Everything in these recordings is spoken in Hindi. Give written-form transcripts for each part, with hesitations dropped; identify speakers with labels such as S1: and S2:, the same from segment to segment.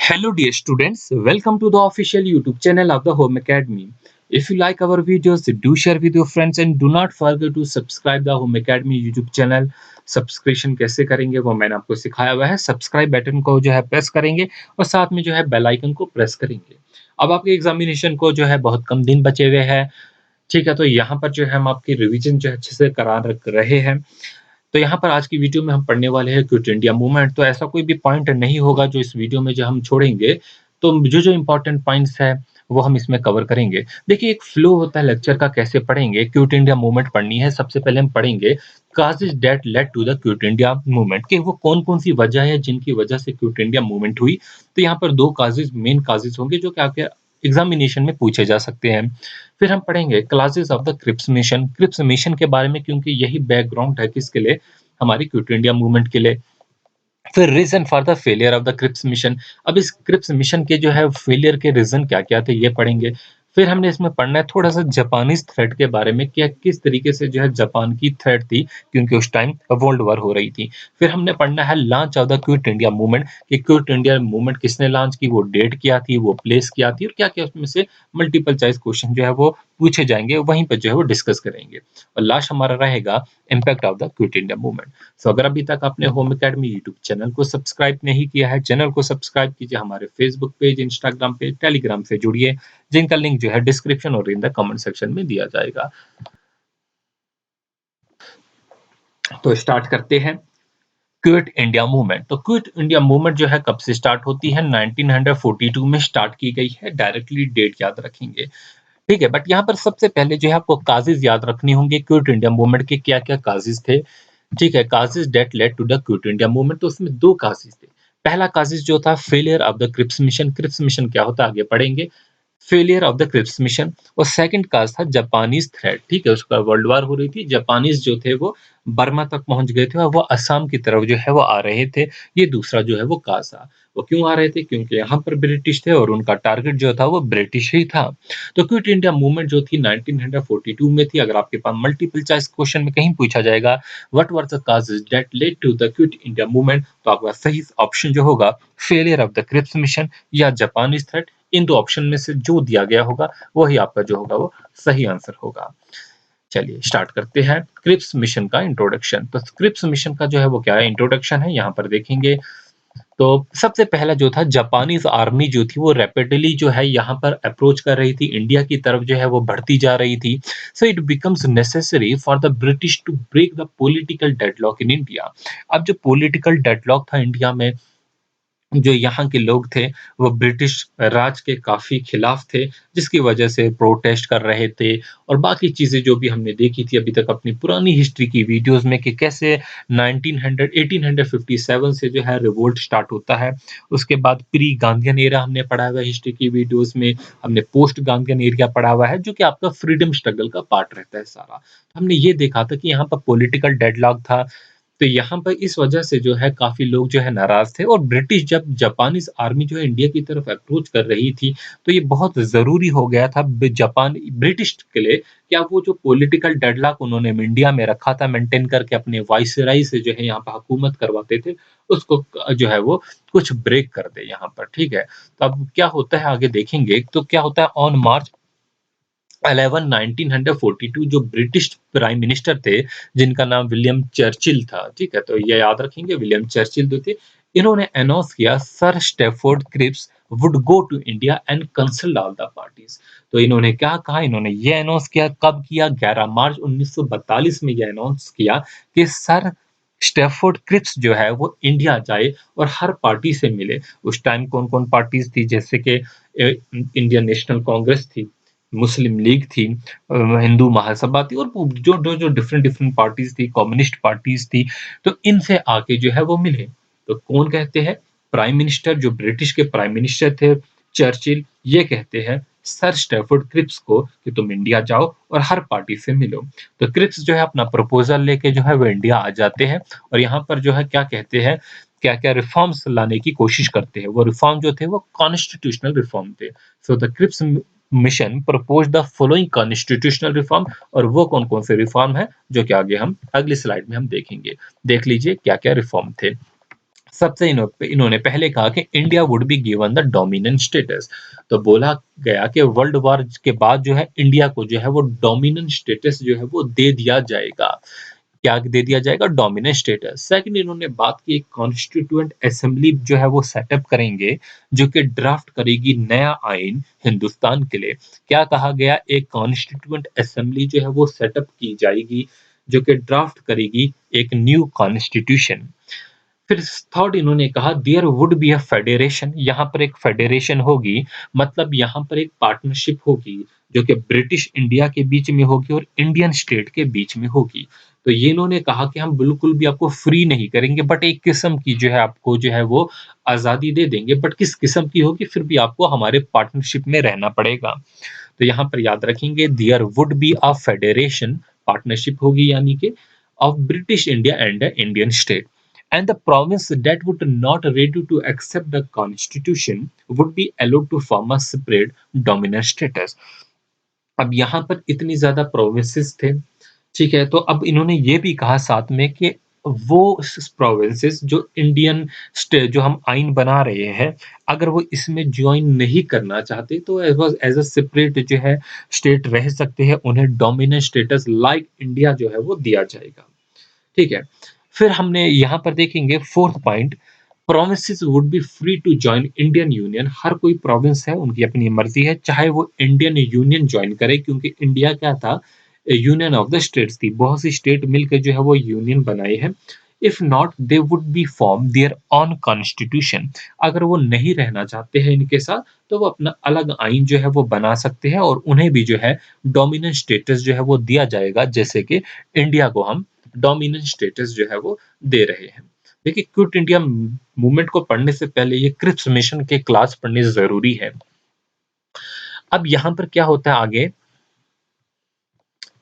S1: Hello, dear students. Welcome to the official YouTube channel of the Home Academy. If you like our videos, do share with your friends and do not forget to subscribe the Home Academy YouTube channel. Subscription कैसे करेंगे वो मैंने आपको सिखाया हुआ है। सब्सक्राइब बटन को जो है प्रेस करेंगे और साथ में जो है बेल आइकन को प्रेस करेंगे। अब आपके एग्जामिनेशन को जो है बहुत कम दिन बचे हुए हैं। ठीक है, तो यहाँ पर जो है हम आपकी रिवीजन जो है अच्छे से करा रख रहे हैं। तो यहाँ पर आज की वीडियो में हम पढ़ने वाले हैं क्विट इंडिया मूवमेंट। तो ऐसा कोई भी पॉइंट नहीं होगा जो इस वीडियो में जो हम छोड़ेंगे। तो जो इंपॉर्टेंट पॉइंट्स है वो हम इसमें कवर करेंगे। देखिए, एक फ्लो होता है लेक्चर का, कैसे पढ़ेंगे। क्विट इंडिया मूवमेंट पढ़नी है, सबसे पहले हम पढ़ेंगे causes that led to the quit India movement, कि वो कौन कौन सी वजह है जिनकी वजह से क्विट इंडिया मूवमेंट हुई। तो यहाँ पर दो काजेज, मेन काजेज होंगे जो कि आपके एग्जामिनेशन में पूछे जा सकते हैं। फिर हम पढ़ेंगे classes of the Cripps mission, Cripps mission के बारे में, क्योंकि यही बैकग्राउंड है किसके लिए, हमारी क्विट इंडिया मूवमेंट के लिए। फिर reason for the failure of the Cripps mission, अब इस क्रिप्स मिशन के जो है फेलियर के रीजन क्या क्या थे ये पढ़ेंगे। फिर हमने इसमें पढ़ना है थोड़ा सा जापानीज थ्रेट के बारे में, क्या किस तरीके से जो है जापान की थ्रेट थी, क्योंकि उस टाइम वर्ल्ड वॉर हो रही थी। फिर हमने पढ़ना है launch of the quit India movement, कि क्विट इंडिया मूवमेंट किसने लॉन्च की, वो डेट क्या थी, वो प्लेस क्या थी, और क्या क्या उसमें से मल्टीपल चॉइस क्वेश्चन जो है वो पूछे जाएंगे, वहीं पर जो है वो डिस्कस करेंगे। और लास्ट हमारा रहेगा impact of the quit India movement. So अगर अभी तक आपने होम अकेडमी यूट्यूब चैनल को सब्सक्राइब नहीं किया है, चैनल को सब्सक्राइब कीजिए। हमारे Facebook page, Instagram page, Telegram से जुड़िए, जिनका लिंक जो है डिस्क्रिप्शन और इन द कमेंट सेक्शन में दिया जाएगा। तो स्टार्ट करते हैं क्विट इंडिया मूवमेंट। तो क्विट इंडिया मूवमेंट जो है कब से स्टार्ट होती है, 1942 में स्टार्ट की गई है। डायरेक्टली डेट याद रखेंगे, ठीक है। बट यहाँ पर सबसे पहले जो है आपको काजेज याद रखनी होंगे। क्विट इंडिया मूवमेंट के क्या क्या काजेज थे, ठीक है। Causes that led to the quit India movement, तो उसमें दो काजेज थे। पहला काजेज जो था failure of the Cripps mission, Cripps मिशन क्या होता है आगे पढ़ेंगे। Failure of the Cripps mission. और सेकंड काज था जापानीज थ्रेट, ठीक है। उसका वर्ल्ड वार हो रही थी, जापानीज जो थे वो बर्मा तक पहुंच गए थे और वो असम की तरफ जो है वो आ रहे थे। ये दूसरा जो है वो काज था। वो क्यों आ रहे थे, क्योंकि यहाँ पर ब्रिटिश थे और उनका टारगेट जो था वो ब्रिटिश ही था। तो क्विट इंडिया मूवमेंट जो थी 1942 में थी। अगर आपके पास मल्टीपल चॉइस क्वेश्चन में कहीं पूछा जाएगा what were the causes that led to the quit India movement, तो आपका सही ऑप्शन जो होगा failure of the Cripps mission या जापानीज थ्रेट। इन दो ऑप्शन में से जो दिया गया होगा वही आपका जो होगा वो सही आंसर होगा। चलिए स्टार्ट करते हैं क्रिप्स मिशन का इंट्रोडक्शन। तो क्रिप्स मिशन का जो है वो क्या है, इंट्रोडक्शन है, यहाँ पर देखेंगे। तो सबसे पहला जो था, जापानीज आर्मी जो थी वो रैपिडली जो है यहाँ पर अप्रोच कर रही थी, इंडिया की तरफ जो है वो बढ़ती जा रही थी। So it becomes necessary for the British to break the political deadlock in India. अब जो पॉलिटिकल डेडलॉक था इंडिया में, जो यहाँ के लोग थे वो ब्रिटिश राज के काफ़ी खिलाफ थे, जिसकी वजह से प्रोटेस्ट कर रहे थे और बाकी चीज़ें जो भी हमने देखी थी अभी तक अपनी पुरानी हिस्ट्री की वीडियोज़ में, कि कैसे 1900 1857 से जो है रिवोल्ट स्टार्ट होता है। उसके बाद प्री गांधीयन एरा हमने पढ़ा हुआ है हिस्ट्री की वीडियोज़ में, हमने पोस्ट गांधीयन एरिया पढ़ा हुआ है जो कि आपका फ्रीडम स्ट्रगल का पार्ट रहता है सारा। तो हमने ये देखा था कि यहाँ पर पॉलिटिकल डेडलॉक था। तो यहाँ पर इस वजह से जो है काफ़ी लोग जो है नाराज़ थे, और ब्रिटिश जब जापानीज़ आर्मी जो है इंडिया की तरफ अप्रोच कर रही थी, तो ये बहुत ज़रूरी हो गया था ब्रिटिश के लिए, क्या वो जो पॉलिटिकल डेडलॉक उन्होंने इंडिया में रखा था मेंटेन करके अपने वाइसराय से जो है यहाँ पर हुकूमत करवाते थे, उसको जो है वो कुछ ब्रेक कर दे यहाँ पर, ठीक है। तो अब क्या होता है आगे देखेंगे। तो क्या होता है, ऑन मार्च 11 1942 जो ब्रिटिश प्राइम मिनिस्टर थे, जिनका नाम विलियम चर्चिल था, ठीक है। तो ये याद रखेंगे, विलियम चर्चिल जो थे, इन्होंने अनाउंस किया sir Stafford Cripps would go to India and consult all the parties. तो इन्होंने क्या कहा, इन्होंने ये अनाउंस किया, कब किया, 11 मार्च 1942 में ये अनाउंस किया कि सर स्टैफोर्ड क्रिप्स जो है वो इंडिया जाए और हर पार्टी से मिले। उस टाइम कौन कौन पार्टीज थी, जैसे कि इंडियन नेशनल कांग्रेस थी, मुस्लिम लीग थी, हिंदू महासभा थी, और जो जो जो डिफरेंट डिफरेंट पार्टीज थी, कम्युनिस्ट पार्टीज थी। तो इनसे आके जो है वो मिले। तो कौन कहते हैं, प्राइम मिनिस्टर, जो ब्रिटिश के प्राइम मिनिस्टर थे चर्चिल, ये कहते हैं सर स्टैफोर्ड क्रिप्स को कि तुम इंडिया जाओ और हर पार्टी से मिलो। तो क्रिप्स जो है अपना प्रपोजल लेके जो है वो इंडिया आ जाते हैं, और यहाँ पर जो है क्या कहते हैं, क्या क्या रिफॉर्म्स लाने की कोशिश करते हैं। वो रिफॉर्म जो थे वो कॉन्स्टिट्यूशनल रिफॉर्म थे। So the Cripps mission propose the following constitutional reform, और वो कौन कौन से रिफॉर्म है जो कि आगे हम अगली स्लाइड में हम देखेंगे। देख लीजिए क्या क्या रिफॉर्म थे। सबसे इन्होंने पहले कहा कि India would be given the dominant status. तो बोला गया कि वर्ल्ड वॉर के बाद जो है इंडिया को जो है वो डोमिनेंट स्टेटस जो है वो दे दिया जाएगा। क्या दे दिया जाएगा? Dominant status. सेकंड, इन्होंने बात की एक कॉन्स्टिट्यूएंट असेंबली जो है वो सेटअप करेंगे, जो कि ड्राफ्ट करेगी नया आइन हिंदुस्तान के लिए। क्या कहा गया? एक कॉन्स्टिट्यूएंट असेंबली जो है वो सेटअप की जाएगी, जो कि ड्राफ्ट करेगी एक न्यू कॉन्स्टिट्यूशन। फिर थर्ड, इन्होंने कहा there would be a federation, यहाँ पर एक फेडरेशन होगी, मतलब यहाँ पर एक पार्टनरशिप होगी, जो कि ब्रिटिश इंडिया के बीच में होगी और इंडियन स्टेट के बीच में होगी। तो ये इन्होंने कहा कि हम बिल्कुल भी आपको फ्री नहीं करेंगे, बट एक किस्म की जो है आपको जो है वो आज़ादी दे देंगे, बट किस किस्म की होगी, फिर भी आपको हमारे पार्टनरशिप में रहना पड़ेगा। तो यहाँ पर याद रखेंगे there would be a federation, partnership होगी यानी कि of British India and Indian state, and the province that would not ready to accept the constitution would be allowed to form a separate dominant status। अब यहाँ पर इतनी ज्यादा प्रोविंसेस थे, ठीक है, तो अब इन्होंने ये भी कहा साथ में कि वो प्रोविंसेस जो इंडियन स्टेट जो हम आइन बना रहे हैं, अगर वो इसमें ज्वाइन नहीं करना चाहते तो एज अ सेपरेट जो है स्टेट रह सकते हैं, उन्हें डोमिनेंट स्टेटस लाइक इंडिया जो है वो दिया जाएगा। ठीक है। फिर हमने यहाँ पर देखेंगे fourth point, provinces would be free to join Indian union. हर कोई प्रोविंस है, उनकी अपनी मर्जी है, चाहे वो इंडियन यूनियन ज्वाइन करे, क्योंकि इंडिया क्या था? यूनियन ऑफ द स्टेट्स थी, बहुत सी स्टेट मिलकर जो है वो यूनियन बनाई है। If not they would be form their own constitution. अगर वो नहीं रहना चाहते हैं इनके साथ, तो वो अपना अलग आइन जो है वो बना सकते हैं और उन्हें भी जो है डोमिनेंट स्टेटस जो है वो दिया जाएगा, जैसे कि इंडिया को हम डोमिनेंट स्टेटस जो है वो दे रहे हैं। देखिए, क्विट इंडिया मूवमेंट को पढ़ने से पहले ये क्रिप्स मिशन के क्लास पढ़ने जरूरी है। अब यहाँ पर क्या होता है आगे,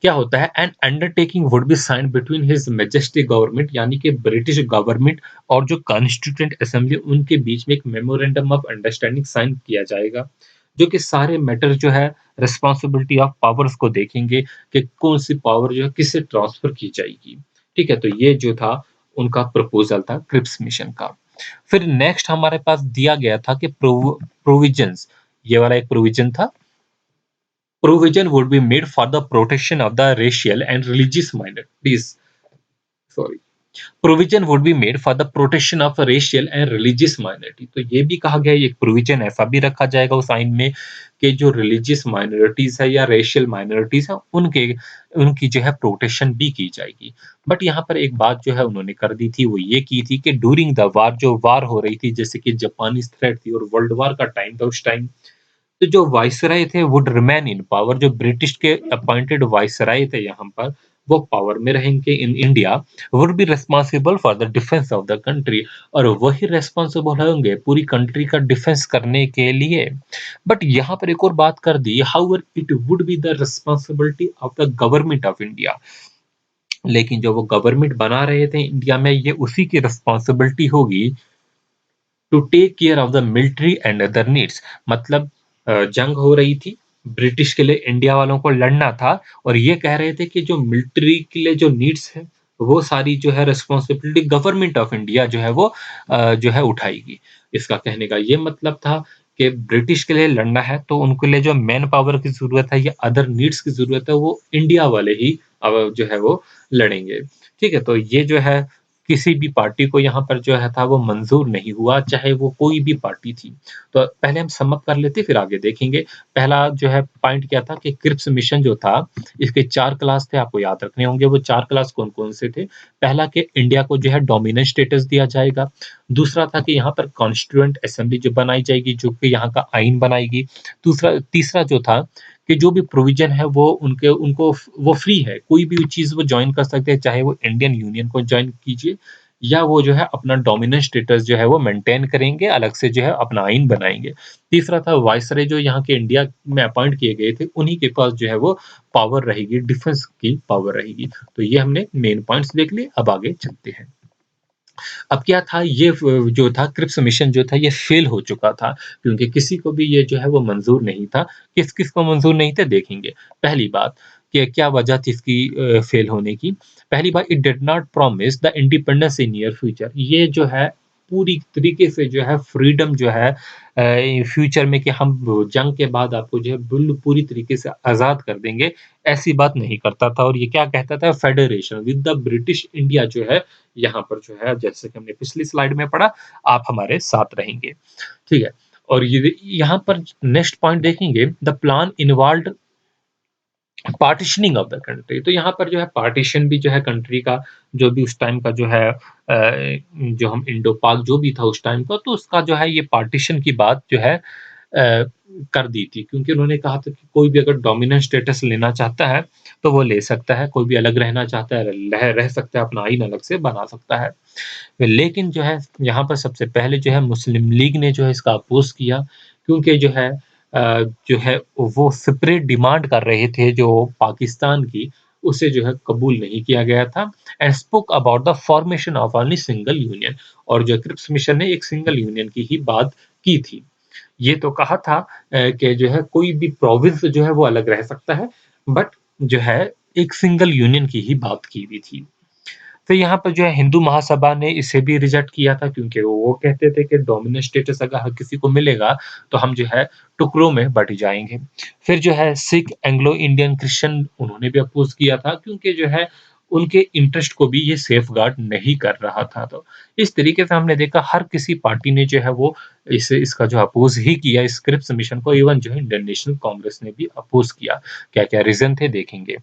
S1: क्या होता है? An undertaking would be sign between his majesty government, यानी कि ब्रिटिश गवर्नमेंट और जो कॉन्स्टिट्यूएंट असेंबली, उनके बीच में एक मेमोरेंडम ऑफ अंडरस्टैंडिंग साइन किया जाएगा, जो कि सारे मैटर जो है रिस्पॉन्सिबिलिटी ऑफ पावर्स को देखेंगे कि कौन सी पावर जो है किससे ट्रांसफर की जाएगी। ठीक है, तो ये जो था उनका प्रपोजल था क्रिप्स मिशन का। फिर नेक्स्ट हमारे पास दिया गया था कि प्रोविजंस, ये वाला एक प्रोविजन था, provision would be made for the protection of the racial and religious minorities. Sorry. Provision would be made for the protection of racial and religious minority. तो ये भी कहा गया, एक प्रोविजन ऐसा भी रखा जाएगा उस आइन में कि जो रिलीजियस माइनॉरिटीज है या रेशियल माइनॉरिटीज है, उनकी जो है प्रोटेक्शन भी की जाएगी। बट यहाँ पर एक बात जो है उन्होंने कर दी थी, वो ये की थी कि ड्यूरिंग द वार, जो वार हो रही थी, जैसे कि जापानीज थ्रेट थी और वर्ल्ड वार का टाइम था उस टाइम, तो जो वाइसराय थे वुड रिमेन इन पावर, जो ब्रिटिश के अपॉइंटेड वाइसराय थे यहाँ पर, वो पावर में रहेंगे in India, would be responsible for the defence of the country, और वही रेस्पॉन्सिबल होंगे पूरी कंट्री का डिफेंस करने के लिए। बट यहाँ पर एक और बात कर दी, however it would be the responsibility of the government of India. लेकिन जो वो गवर्नमेंट बना रहे थे इंडिया में, ये उसी की रिस्पॉन्सिबिलिटी होगी to take care of the military and other needs. मतलब जंग हो रही थी, ब्रिटिश के लिए इंडिया वालों को लड़ना था, और ये कह रहे थे कि जो मिलिट्री के लिए जो नीड्स है, वो सारी जो है रिस्पॉन्सिबिलिटी गवर्नमेंट ऑफ इंडिया जो है वो जो है उठाएगी। इसका कहने का ये मतलब था कि ब्रिटिश के लिए लड़ना है तो उनके लिए जो मैन पावर की जरूरत है या अदर नीड्स की जरूरत है, वो इंडिया वाले ही जो है वो लड़ेंगे। ठीक है, तो ये जो है किसी भी पार्टी को यहाँ पर जो है था वो मंजूर नहीं हुआ, चाहे वो कोई भी पार्टी थी। तो पहले हम सम अप कर लेते, फिर आगे देखेंगे। पहला जो है पॉइंट क्या था कि क्रिप्स मिशन जो था, इसके 4 क्लास थे, आपको याद रखने होंगे। वो 4 क्लास कौन-कौन से थे? पहला कि इंडिया को जो है डोमिनेंट स्टेटस दिया जाएगा। दूसरा था कि यहाँ पर कॉन्स्टिट्यूएंट असेंबली जो बनाई जाएगी, जो कि यहाँ का आइन बनाएगी। तीसरा जो था कि जो भी प्रोविजन है वो उनको वो फ्री है, कोई भी चीज़ वो जॉइन कर सकते हैं, चाहे वो इंडियन यूनियन को जॉइन कीजिए या वो जो है अपना डोमिनेंट स्टेटस जो है वो मेंटेन करेंगे, अलग से जो है अपना आइन बनाएँगे। तीसरा था वाइसरॉय, जो यहाँ के इंडिया में अपॉइंट किए गए थे, उन्हीं के पास जो है वो पावर रहेगी, डिफेंस की पावर रहेगी। तो ये हमने मेन पॉइंट्स देख लिए, अब आगे चलते हैं। अब क्या था, ये जो था क्रिप्स मिशन जो था ये फेल हो चुका था, क्योंकि किसी को भी ये जो है वो मंजूर नहीं था। किस-किस को मंजूर नहीं थे देखेंगे। पहली बात कि क्या वजह थी इसकी फेल होने की? पहली बात, it did not promise the independence in near future. ये जो है पूरी तरीके से जो है फ्रीडम जो है फ्यूचर में कि हम जंग के बाद आपको जो है पूरी तरीके से आज़ाद कर देंगे, ऐसी बात नहीं करता था और ये क्या कहता था federation with the British India जो है, यहाँ पर जो है जैसे कि हमने पिछली स्लाइड में पढ़ा, आप हमारे साथ रहेंगे, ठीक है? और ये यहाँ पर नेक्स्ट पॉइंट देखेंगे the plan involved partitioning of the country. तो यहाँ पर जो है पार्टीशन भी जो है कंट्री का जो भी उस टाइम का जो है जो हम इंडो पाक जो भी था उस टाइम का, तो उसका जो है ये पार्टीशन की बात जो है कर दी थी, क्योंकि उन्होंने कहा था कि कोई भी अगर डोमिनेंट स्टेटस लेना चाहता है तो वो ले सकता है, कोई भी अलग रहना चाहता है रह सकता है, अपना आइन अलग से बना सकता है। लेकिन जो है यहाँ पर सबसे पहले जो है मुस्लिम लीग ने जो है इसका अपोज किया, क्योंकि जो है वो सेपरेट डिमांड कर रहे थे जो पाकिस्तान की, उसे जो है कबूल नहीं किया गया था and spoke about the formation of only single union. और जो क्रिप्स मिशन ने एक सिंगल यूनियन की ही बात की थी। ये तो कहा था कि जो है कोई भी प्रोविंस जो है वो अलग रह सकता है, बट जो है एक सिंगल यूनियन की ही बात की हुई थी। तो यहाँ पर जो है हिंदू महासभा ने इसे भी रिजेक्ट किया था, क्योंकि वो कहते थे कि डोमिनेंट स्टेटस अगर हर किसी को मिलेगा तो हम जो है टुकड़ों में बँट जाएँगे। फिर जो है सिख, एंग्लो इंडियन, क्रिश्चियन उन्होंने भी अपोज़ किया था, क्योंकि जो है उनके इंटरेस्ट को भी ये सेफगार्ड नहीं कर रहा था। तो इस तरीके से हमने देखा हर किसी पार्टी ने जो है वो इसका जो अपोज़ ही किया इस क्रिप्स मिशन को, इवन जो है इंडियन नेशनल कांग्रेस ने भी अपोज़ किया। क्या-क्या रीज़न थे देखेंगे।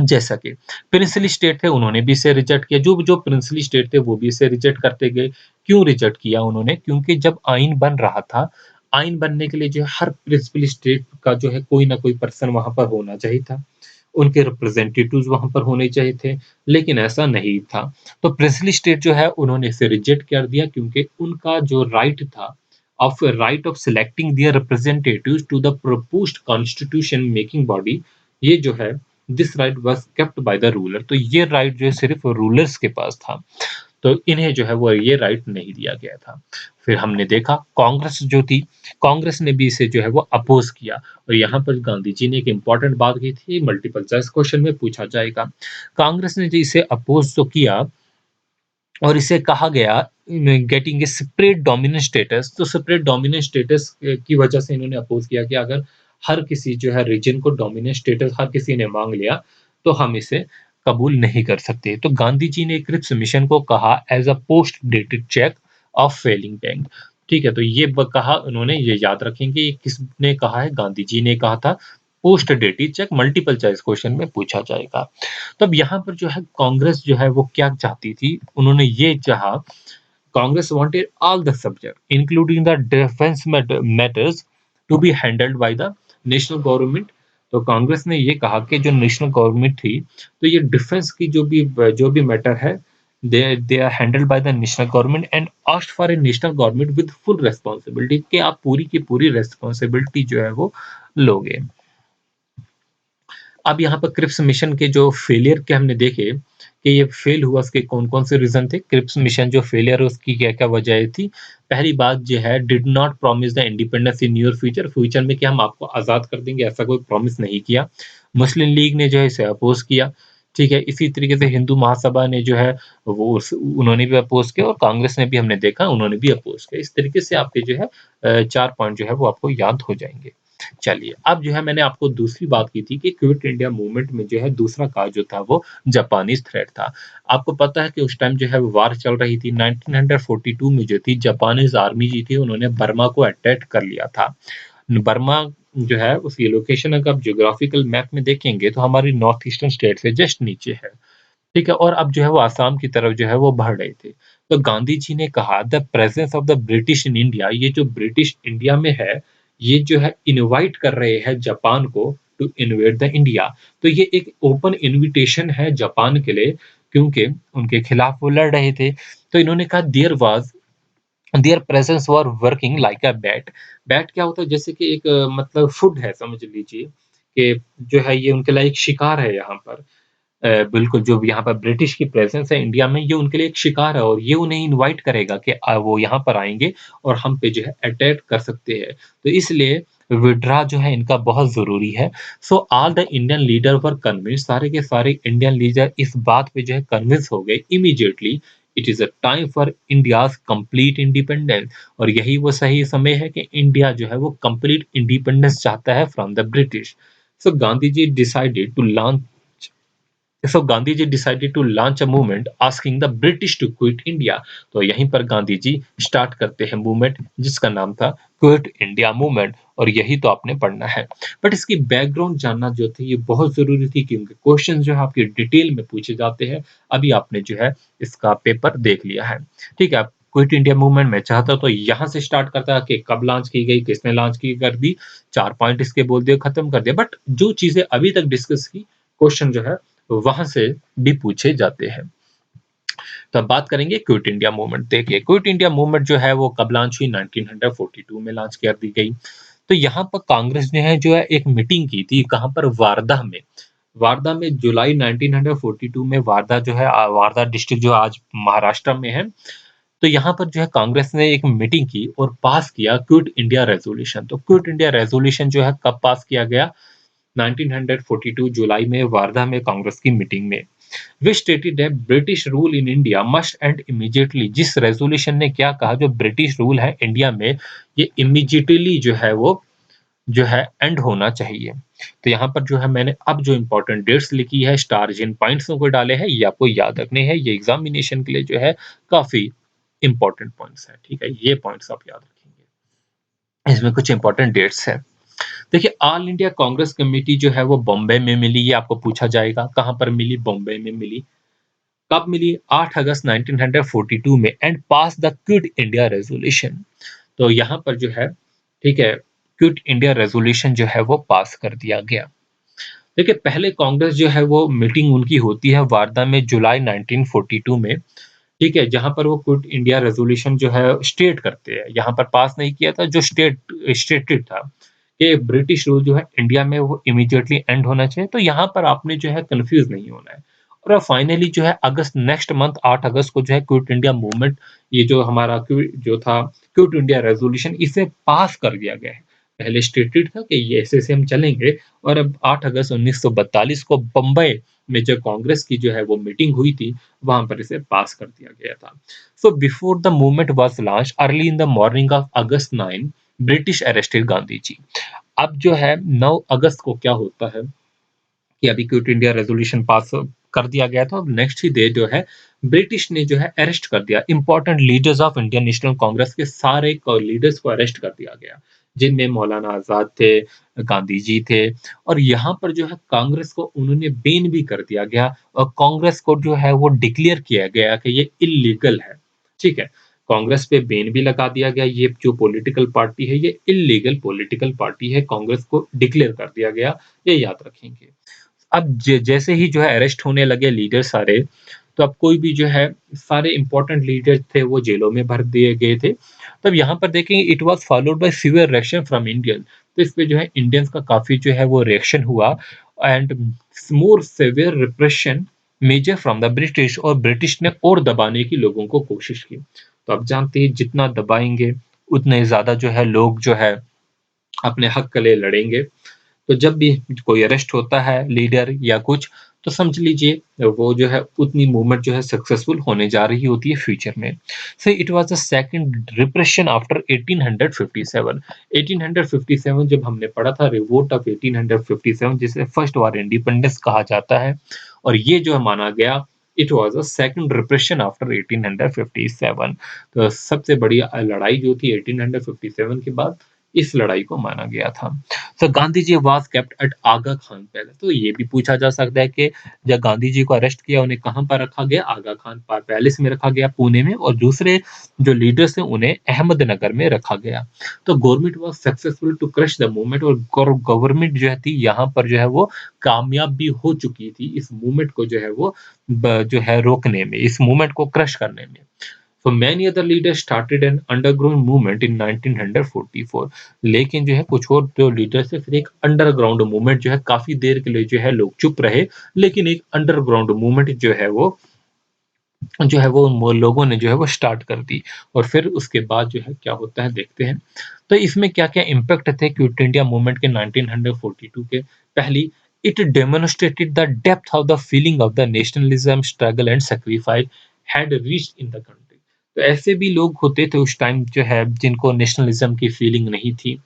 S1: जैसा कि प्रिंसली स्टेट थे उन्होंने भी इसे रिजेक्ट किया, जो प्रिंसली स्टेट थे वो भी इसे रिजेक्ट करते गए। क्यों रिजेक्ट किया उन्होंने? क्योंकि जब आइन बन रहा था, आइन बनने के लिए जो है हर प्रिंसिपल स्टेट का जो है कोई ना कोई पर्सन वहाँ पर होना चाहिए था। उनके रिप्रेजेंटेटिव्स वहाँ पर होने चाहिए थे, लेकिन ऐसा नहीं था। तो प्रिंसली स्टेट जो है उन्होंने इसे रिजेक्ट कर दिया, क्योंकि उनका जो right of selecting their representatives to the proposed constitution making body, ये जो है this right was kept by the ruler. तो ये राइट जो है सिर्फ रूलर्स के पास था, तो इन्हें जो है वो ये राइट नहीं दिया गया था। फिर हमने देखा कांग्रेस जो थी, कांग्रेस ने भी इसे जो है वो अपोज किया, और यहाँ पर गांधी जी ने एक इंपॉर्टेंट बात की थी, मल्टीपल चॉइस क्वेश्चन में पूछा जाएगा। कांग्रेस ने जो इसे अपोज तो किया और इसे कहा गया getting a separate dominant status. तो सेपरेट डोमिनेंट स्टेटस की वजह से इन्होंने अपोज किया कि अगर हर किसी जो है रीजन को डोमिनेंट स्टेटस हर किसी ने मांग लिया तो हम इसे कबूल नहीं कर सकते। तो गांधी जी ने क्रिप्स मिशन को कहा as a post dated cheque of failing bank. ठीक है, तो ये कहा उन्होंने, ये याद रखेंगे ये किसने कहा है, गांधी जी ने कहा था। Post dated check multiple choice question में पूछा जाएगा। तब यहाँ पर जो है कांग्रेस जो है वो क्या चाहती थी, उन्होंने ये चाहा, Congress wanted all the subject including the defence matters to be handled by the national government. तो कांग्रेस ने ये कहा कि जो नेशनल गवर्नमेंट थी, तो ये डिफेंस की जो भी मैटर है, they are handled by the national government and asked for a national government with full responsibility, कि आप पूरी की पूरी रिस्पांसिबिलिटी जो है वो लोगे। अब यहाँ पर क्रिप्स मिशन के जो फेलियर के हमने देखे कि ये फेल हुआ, उसके कौन-कौन से रीज़न थे। क्रिप्स मिशन जो फेलियर है उसकी क्या-क्या वजह थी। पहली बात जो है did not promise the independence in near future, future में कि हम आपको आज़ाद कर देंगे, ऐसा कोई प्रॉमिस नहीं किया। मुस्लिम लीग ने जो है इसे अपोज़ किया, ठीक है। इसी तरीके से हिंदू महासभा ने जो है वो उन्होंने भी अपोज़ किया, और कांग्रेस ने भी हमने देखा उन्होंने भी अपोज़ किया। इस तरीके से आपके जो है 4 पॉइंट जो है वो आपको याद हो जाएँगे। चलिए, अब जो है मैंने आपको दूसरी बात की थी कि क्विट इंडिया मूवमेंट में जो है दूसरा कार्ड जो था वो जापानीज़ थ्रेट था। आपको पता है कि उस टाइम जो है वार चल रही थी, 1942 में जो थी जापानीज़ आर्मी जी थी, उन्होंने बर्मा को अटैक कर लिया था। बर्मा जो है उसकी लोकेशन अगर आप ज्योग्राफिकल मैप में देखेंगे तो हमारी नॉर्थ ईस्टर्न स्टेट से जस्ट नीचे है, ठीक है? और अब जो है वो आसाम की तरफ जो है वो बढ़ रहे थे। तो गांधी जी ने कहा the presence of the British in India, ये जो ब्रिटिश इंडिया में है, ये जो है इनवाइट कर रहे हैं जापान को टू इन्वेड द इंडिया। तो ये एक ओपन इन्विटेशन है जापान के लिए, क्योंकि उनके खिलाफ वो लड़ रहे थे। तो इन्होंने कहा there presence were working like a bat. Bat क्या होता है, जैसे कि एक मतलब फूड है समझ लीजिए, कि जो है ये उनके लिए एक शिकार है यहाँ पर। बिल्कुल, जो यहाँ पर ब्रिटिश की प्रेज़ेंस है इंडिया में, ये उनके लिए एक शिकार है, और ये उन्हें इनवाइट करेगा कि वो यहाँ पर आएँगे और हम पे जो है अटैक कर सकते हैं। तो इसलिए विथड्रॉ जो है इनका बहुत ज़रूरी है। So all the Indian leader were convinced, सारे के सारे इंडियन लीडर इस बात पे जो है कन्विंस हो गए immediately it is a time for India's complete independence, और यही वो सही समय है कि इंडिया जो है वो कंप्लीट इंडिपेंडेंस चाहता है from the British. So Gandhi ji decided to launch So Gandhi ji decided to launch a movement asking the British to quit India। तो यहीं पर गांधी जी स्टार्ट करते हैं मूवमेंट जिसका नाम था क्विट इंडिया मूवमेंट, और यही तो आपने पढ़ना है। बट इसकी बैकग्राउंड जानना जो थी ये बहुत जरूरी थी, क्योंकि क्वेश्चन जो है आपके डिटेल में पूछे जाते हैं। अभी आपने जो है इसका पेपर देख लिया है, ठीक है। क्विट इंडिया मूवमेंट में चाहता तो यहाँ से स्टार्ट करता कि कब लॉन्च की गई, किसने लॉन्च की, कर दी, 4 पॉइंट इसके बोल दिए, खत्म कर दिया। बट जो चीजें अभी तक डिस्कस की, क्वेश्चन जो है वहां से भी पूछे जाते हैं। तो अब बात करेंगे क्विट इंडिया मूवमेंट। देखिए क्विट इंडिया मूवमेंट जो है वो कब लॉन्च हुई, 1942 में लॉन्च कर दी गई। तो यहाँ पर कांग्रेस ने है जो है एक मीटिंग की थी, कहाँ पर, वारदा में। वारदा में जुलाई 1942 में, वारदा जो है वारदा डिस्ट्रिक्ट जो आज महाराष्ट्र में है। तो यहाँ पर जो है कांग्रेस ने एक मीटिंग की और पास किया क्विट इंडिया रेजोल्यूशन। तो क्विट इंडिया रेजोल्यूशन जो है कब पास किया गया, 1942 जुलाई में वारदा में कांग्रेस की मीटिंग में। वे stated that British rule in India must end immediately. जिस रेजोल्यूशन ने क्या कहा, जो ब्रिटिश रूल है इंडिया में ये इमीडिएटली जो है वो जो है एंड होना चाहिए। तो यहाँ पर जो है मैंने अब जो इंपॉर्टेंट डेट्स लिखी है, स्टार जिन पॉइंट्स को डाले हैं, ये आपको याद रखने हैं। ये एग्जामिनेशन के लिए जो है काफी इंपॉर्टेंट पॉइंट्स है, ठीक है। ये पॉइंट्स आप याद रखेंगे, इसमें कुछ इंपॉर्टेंट डेट्स है। देखिए ऑल इंडिया कांग्रेस कमेटी जो है वो बॉम्बे में मिली, ये आपको पूछा जाएगा कहां पर मिली, बॉम्बे में मिली। कब मिली, 8 अगस्त 1942 में, and pass the quit India resolution. तो यहाँ पर जो है, ठीक है, क्विट इंडिया रेजोल्यूशन जो है वो पास कर दिया गया। देखिए पहले कांग्रेस जो है वो मीटिंग उनकी होती है वारदा में जुलाई 1942 में, ठीक है, जहां पर वो क्विट इंडिया रेजोल्यूशन जो है स्टेट करते हैं। यहाँ पर पास नहीं किया था, जो स्टेटेड था कि ब्रिटिश रूल जो है इंडिया में वो इमीडिएटली एंड होना चाहिए। तो यहाँ पर आपने जो है कंफ्यूज नहीं होना है। और फाइनली जो है अगस्त, नेक्स्ट मंथ 8 अगस्त को जो है क्विट इंडिया मूवमेंट, ये जो हमारा जो था क्विट इंडिया रेजोल्यूशन, इसे पास कर दिया गया है। पहले स्टेटेड था कि ये ऐसे हम चलेंगे, और अब 8 अगस्त 1942 को बम्बई में जो कांग्रेस की जो है वो मीटिंग हुई थी, वहां पर इसे पास कर दिया गया था। So before the movement was launch early in the morning of August 9, British arrested Gandhi ji. अब जो है 9 अगस्त को क्या होता है कि अभी क्विट इंडिया रेजोल्यूशन पास कर दिया गया था, नेक्स्ट ही डे जो है ब्रिटिश ने जो है अरेस्ट कर दिया important leaders of Indian national Congress के सारे लीडर्स को अरेस्ट कर दिया गया, जिनमें मौलाना आजाद थे, गांधी जी थे। और यहाँ पर जो है कांग्रेस को उन्होंने बैन भी कर दिया गया, और कांग्रेस को जो है वो डिक्लेयर किया गया कि ये इलीगल है, ठीक है। कांग्रेस पे बैन भी लगा दिया गया, ये जो पॉलिटिकल पार्टी है ये इलीगल पॉलिटिकल पार्टी है, कांग्रेस को डिक्लेयर कर दिया गया, ये याद रखेंगे। अब जैसे ही जो है अरेस्ट होने लगे लीडर सारे, तो अब कोई भी जो है, सारे इंपॉर्टेंट लीडर थे वो जेलों में भर दिए गए थे। तब यहाँ पर देखेंगे it was followed by severe reaction from Indian. तो इस पे जो है इंडियंस का काफी जो है वो रिएक्शन हुआ, and more severe repression measure from the British, और ब्रिटिश ने और दबाने की लोगों को कोशिश की। तो अब जानते हैं जितना दबाएंगे उतने ज्यादा जो है लोग जो है अपने हक के लिए लड़ेंगे। तो जब भी कोई अरेस्ट होता है लीडर या कुछ, तो समझ लीजिए वो जो है उतनी मूवमेंट जो है सक्सेसफुल होने जा रही होती है फ्यूचर में। So it was the second repression after 1857। 1857 जब हमने पढ़ा था रिवोल्ट ऑफ 1857, जिसे फर्स्ट वार इंडिपेंडेंस कहा जाता है, और ये जो माना गया it was a second repression after 1857। तो सबसे बड़ी लड़ाई जो थी 1857 के बाद, इस लड़ाई को माना गया था। तो Gandhi ji was kept at Aga Khan palace. तो ये भी पूछा जा सकता है कि जब गांधी जी को अरेस्ट किया उन्हें कहां पर रखा गया, आगा खान पैलेस में रखा गया पुणे में, और दूसरे जो लीडर्स हैं उन्हें अहमदनगर में रखा गया। तो government was successful to crush the movement, और गवर्नमेंट जो है थी यहाँ पर जो है वो कामयाब भी हो चुकी थी इस मूवमेंट को जो है वो जो है रोकने में, इस मूवमेंट को क्रश करने में। So many other leaders started an underground movement in 1944। लेकिन जो है कुछ और जो लीडर्स है फिर एक अंडरग्राउंड मूवमेंट जो है काफी देर के लिए जो है लोग चुप रहे, लेकिन एक अंडरग्राउंड मूवमेंट जो है वो लोगों ने जो है वो स्टार्ट कर दी। और फिर उसके बाद जो है क्या होता है देखते हैं। तो इसमें क्या क्या इम्पैक्ट थे क्विट इंडिया मूवमेंट के 1942 के। पहली, it demonstrated the depth of the feeling of the nationalism struggle and sacrifice. had reached in the country. तो ऐसे भी लोग होते थे उस टाइम जो है जिनको नेशनलिज्म की फीलिंग नहीं थी।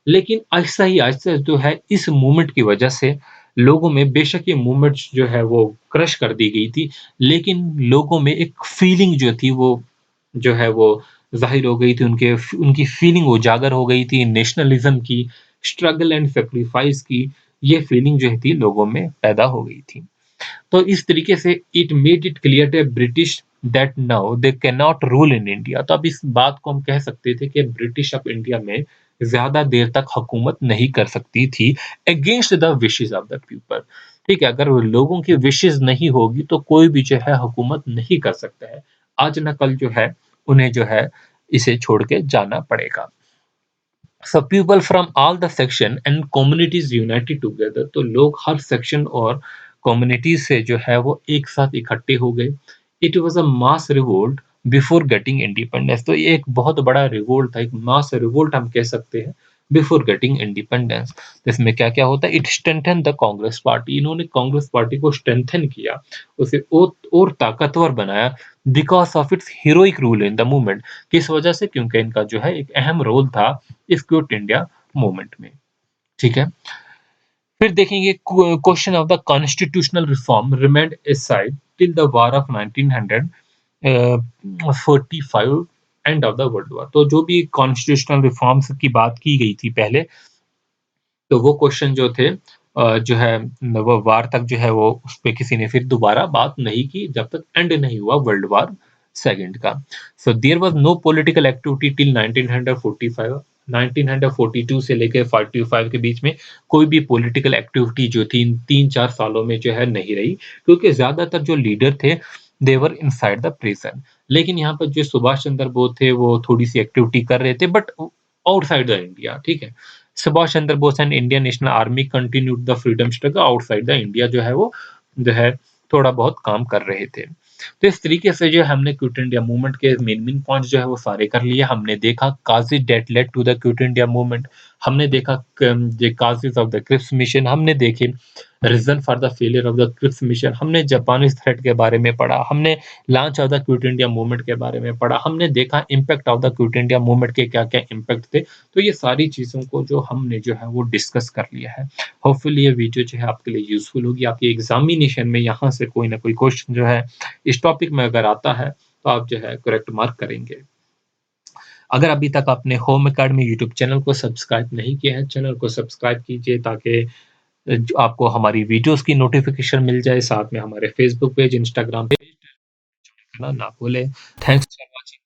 S1: लेकिन आहिस्ता जो है इस मूवमेंट की वजह से लोगों में बेशक ये मूवमेंट जो है वो क्रश कर दी गई थी, लेकिन लोगों में एक फीलिंग जो थी वो जो है वो ज़ाहिर हो गई थी, उनकी फीलिंग उजागर हो गई थी नेशनलिज्म की, स्ट्रगल एंड सैक्रिफाइस की, ये फीलिंग जो थी लोगों में पैदा हो गई थी। तो इस तरीके से it made it clear to British that now they can not rule in India. तो अब इस बात को हम कह सकते थे कि ब्रिटिश अब इंडिया में ज़्यादा देर तक हुकूमत नहीं कर सकती थी against the wishes of the people. ठीक है, अगर लोगों की विशेज़ नहीं होगी तो कोई भी जो है हुकूमत नहीं कर सकता है। आज ना कल जो है उन्हें जो है इसे छोड़ के जाना पड़ेगा। So people from all the section and communities united together, तो लोग हर सेक्शन और कम्युनिटीज से जो है वो एक साथ इकट्ठे हो गए। It was a mass revolt before getting independence. तो ये एक बहुत बड़ा रिवोल्ट था, एक मास रिवोल्ट हम कह सकते हैं बिफोर गेटिंग इंडिपेंडेंस। तो इसमें क्या क्या होता है, it strengthen the Congress party. इन्होंने कांग्रेस पार्टी को स्ट्रेंथन किया, उसे और ताकतवर बनाया because of its heroic rule in the movement. किस वजह से, क्योंकि इनका जो है एक अहम रोल था इस क्विट इंडिया मूवमेंट में। ठीक है, फिर देखेंगे question of the constitutional reform remained aside till the war of 1945 end of the world war. तो जो भी कॉन्स्टिट्यूशनल रिफॉर्म्स की बात की गई थी पहले, तो वो क्वेश्चन जो थे जो है वो वार तक जो है वो उस पे किसी ने फिर दोबारा बात नहीं की जब तक एंड नहीं हुआ वर्ल्ड वॉर सेकंड का। So there was no political activity till 1945। 1942 से लेकर 45 के बीच में कोई भी पॉलिटिकल एक्टिविटी जो थी इन 3-4 सालों में जो है नहीं रही, क्योंकि ज्यादातर जो लीडर थे देवर इनसाइड द प्रिजन। लेकिन यहाँ पर जो सुभाष चंद्र बोस थे वो थोड़ी सी एक्टिविटी कर रहे थे बट आउटसाइड द इंडिया। ठीक है, Subhash Chandra Bose and Indian National Army continued the freedom struggle outside the India, जो है वो जो है थोड़ा बहुत काम कर रहे थे। तो इस तरीके से जो हमने क्विट इंडिया मूवमेंट के मेन पॉइंट्स जो है वो सारे कर लिए। हमने देखा causes that led to the quit India movement, हमने देखा the causes of the Cripps mission, हमने देखे reason for the failure of the Cripps mission, हमने जापानीज थ्रेट के बारे में पढ़ा, हमने launch of the quit India movement के बारे में पढ़ा, हमने देखा impact of the quit India movement के क्या क्या इम्पैक्ट थे। तो ये सारी चीज़ों को जो हमने जो है वो डिस्कस कर लिया है। होपफुली ये वीडियो जो है आपके लिए यूज़फुल होगी। आपकी एग्ज़ामिनेशन में यहाँ से कोई ना कोई क्वेश्चन जो है इस टॉपिक में अगर आता है तो आप जो है करेक्ट मार्क करेंगे। अगर अभी तक आपने होम अकेडमी यूट्यूब चैनल को सब्सक्राइब नहीं किया है, चैनल को सब्सक्राइब कीजिए ताकि जो आपको हमारी वीडियोज़ की नोटिफ़िकेशन मिल जाए। साथ में हमारे फेसबुक पेज, इंस्टाग्राम पेज करना ना भूलें। Thanks for watching.